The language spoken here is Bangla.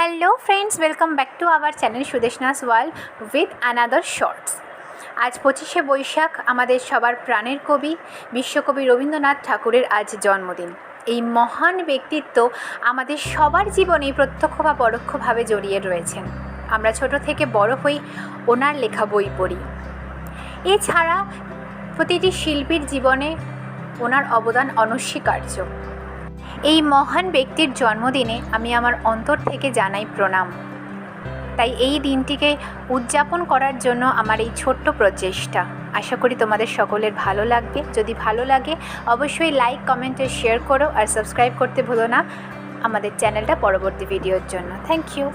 Hello friends, welcome back to our channel Sudeshna's world with another shorts. আজ 25শে বৈশাখ, আমাদের সবার প্রাণের কবি বিশ্বকবি রবীন্দ্রনাথ ঠাকুরের আজ জন্মদিন। এই মহান ব্যক্তিত্ব আমাদের সবার জীবনেই প্রত্যক্ষ বা পরোক্ষভাবে জড়িয়ে রয়েছেন। আমরা ছোট থেকে বড় হই ওনার লেখা বই পড়ি। এছাড়া প্রতিটি শিল্পীর জীবনে ওনার অবদান অনস্বীকার্য। এই মহান ব্যক্তির জন্মদিনে আমি আমার অন্তর থেকে জানাই প্রণাম। তাই এই দিনটিকে উদযাপন করার জন্য আমার এই ছোট্ট প্রচেষ্টা। আশা করি তোমাদের সকলের ভালো লাগবে। যদি ভালো লাগে অবশ্যই লাইক, কমেন্ট আর শেয়ার করো, আর সাবস্ক্রাইব করতে ভুলো না আমাদের চ্যানেলটা পরবর্তী ভিডিওর জন্য। Thank you.